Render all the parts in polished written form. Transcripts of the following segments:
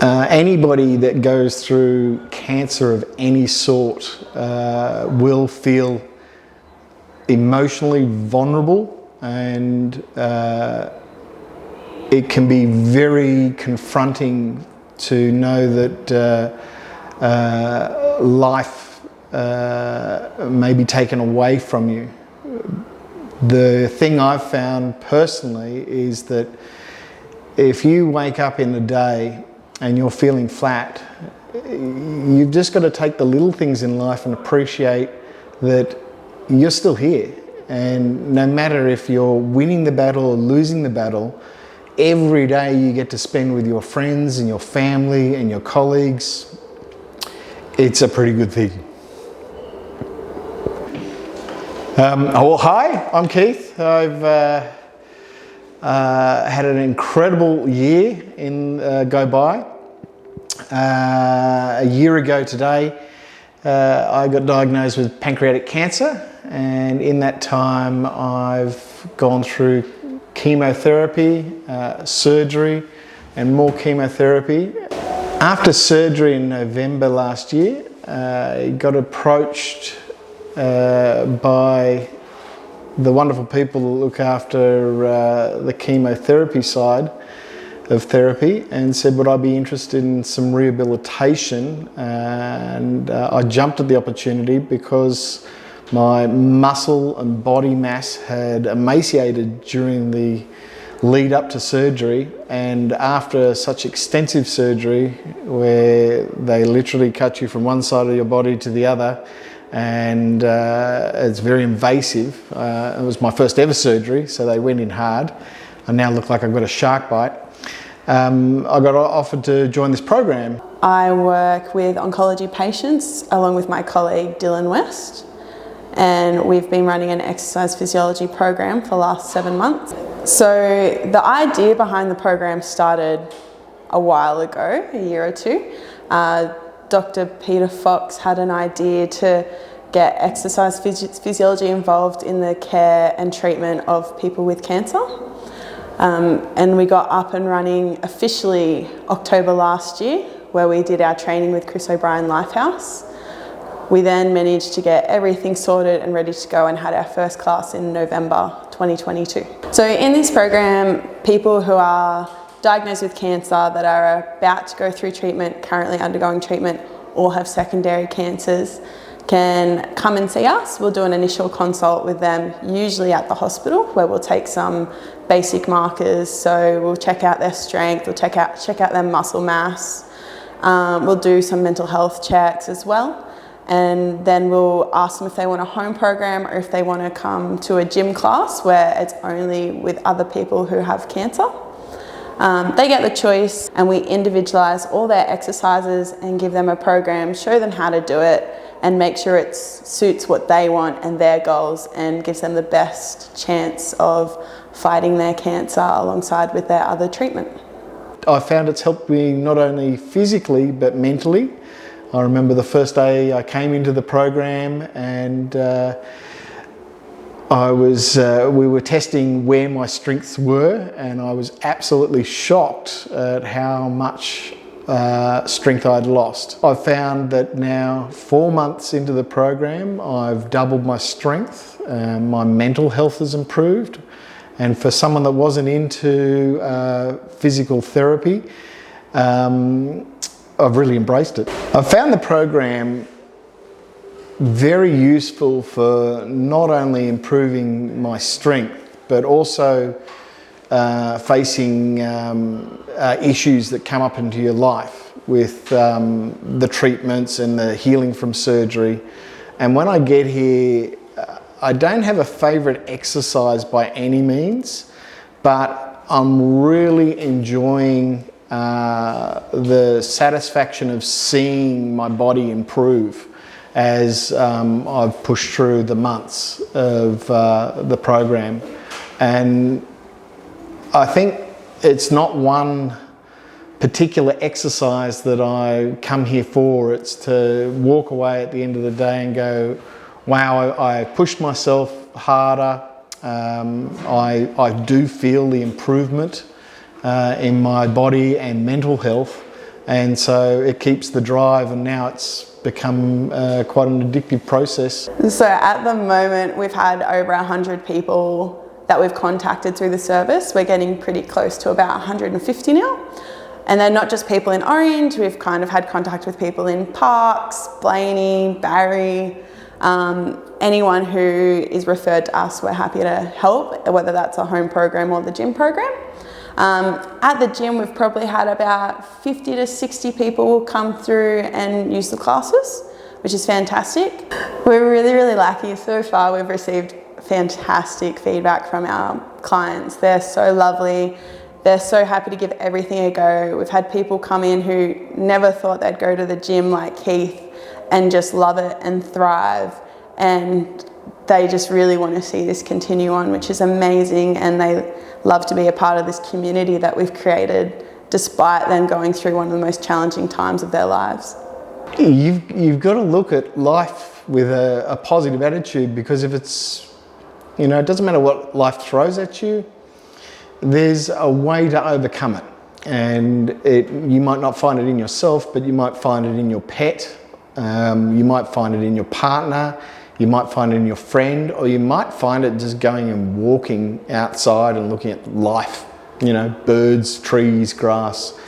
Anybody that goes through cancer of any sort will feel emotionally vulnerable, and it can be very confronting to know that life may be taken away from you. The thing I've found personally is that if you wake up in the day and you're feeling flat, you've just got to take the little things in life and appreciate that you're still here. And no matter if you're winning the battle or losing the battle, every day you get to spend with your friends and your family and your colleagues, it's a pretty good thing. Well, hi, I'm Keith. I've had an incredible year go by. A year ago today, I got diagnosed with pancreatic cancer, and in that time I've gone through chemotherapy, surgery, and more chemotherapy. After surgery in November last year, I got approached by the wonderful people that look after the chemotherapy side of therapy and said, would I be interested in some rehabilitation? And I jumped at the opportunity because my muscle and body mass had emaciated during the lead up to surgery, and after such extensive surgery where they literally cut you from one side of your body to the other, and it's very invasive. It was my first ever surgery, so they went in hard. I now look like I've got a shark bite. I got offered to join this program. I work with oncology patients along with my colleague Dylan West, and we've been running an exercise physiology program for the last 7 months. So the idea behind the program started a while ago, a year or two. Dr. Peter Fox had an idea to get exercise physiology involved in the care and treatment of people with cancer. And we got up and running officially October last year, where we did our training with Chris O'Brien Lifehouse. We then managed to get everything sorted and ready to go and had our first class in November 2022. So in this program, people who are diagnosed with cancer that are about to go through treatment, currently undergoing treatment, or have secondary cancers can come and see us. We'll do an initial consult with them, usually at the hospital, where we'll take some basic markers. So we'll check out their strength, we'll check out their muscle mass. We'll do some mental health checks as well. And then we'll ask them if they want a home program or if they want to come to a gym class where it's only with other people who have cancer. They get the choice, and we individualise all their exercises and give them a program, show them how to do it, and make sure it suits what they want and their goals, and gives them the best chance of fighting their cancer alongside with their other treatment. I found it's helped me not only physically but mentally. I remember the first day I came into the program, and we were testing where my strengths were, and I was absolutely shocked at how much strength I'd lost. I've found that now 4 months into the program, I've doubled my strength, my mental health has improved, and for someone that wasn't into physical therapy, I've really embraced it. I've found the program very useful for not only improving my strength, but also facing issues that come up into your life with the treatments and the healing from surgery. And when I get here, I don't have a favourite exercise by any means, but I'm really enjoying the satisfaction of seeing my body improve as I've pushed through the months of the program. And I think it's not one particular exercise that I come here for. It's to walk away at the end of the day and go, wow, I pushed myself harder. I do feel the improvement in my body and mental health And so it keeps the drive, and now it's become quite an addictive process. So at the moment, we've had over 100 people that we've contacted through the service. We're getting pretty close to about 150 now. And they're not just people in Orange, we've kind of had contact with people in Parkes, Blaney, Barry, anyone who is referred to us, we're happy to help, whether that's a home program or the gym program. At the gym, we've probably had about 50 to 60 people come through and use the classes, which is fantastic. We're really, really lucky. So far, we've received fantastic feedback from our clients. They're so lovely. They're so happy to give everything a go. We've had people come in who never thought they'd go to the gym, like Keith, and just love it and thrive. And they just really want to see this continue on, which is amazing. And they love to be a part of this community that we've created, despite them going through one of the most challenging times of their lives. You've got to look at life with a positive attitude, because if it's, it doesn't matter what life throws at you, there's a way to overcome it. And you might not find it in yourself, but you might find it in your pet, you might find it in your partner, you might find it in your friend, or you might find it just going and walking outside and looking at life, birds, trees, grass.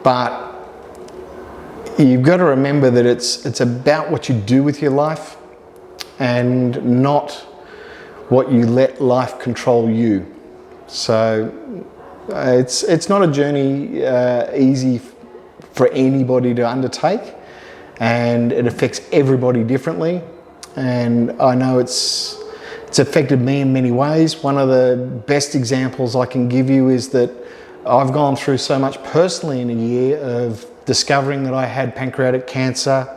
But you've got to remember that it's about what you do with your life and not what you let life control you. So it's not a journey easy for anybody to undertake, and it affects everybody differently. And I know it's affected me in many ways. One of the best examples I can give you is that I've gone through so much personally in a year of discovering that I had pancreatic cancer,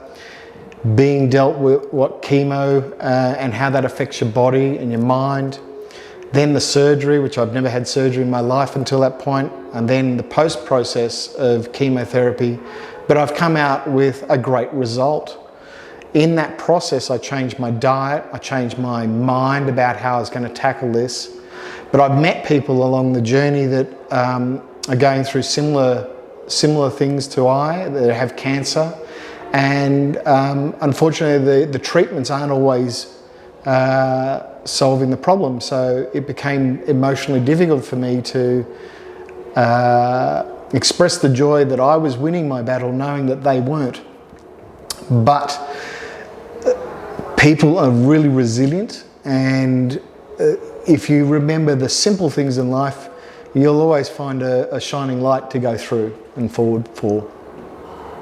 being dealt with what chemo and how that affects your body and your mind. Then the surgery, which I've never had surgery in my life until that point, and then the post-process of chemotherapy. But I've come out with a great result. In that process, I changed my diet, I changed my mind about how I was going to tackle this. But I've met people along the journey that are going through similar things to I, that have cancer. And unfortunately, the treatments aren't always solving the problem. So it became emotionally difficult for me to express the joy that I was winning my battle, knowing that they weren't. But people are really resilient, and if you remember the simple things in life, you'll always find a shining light to go through and forward for.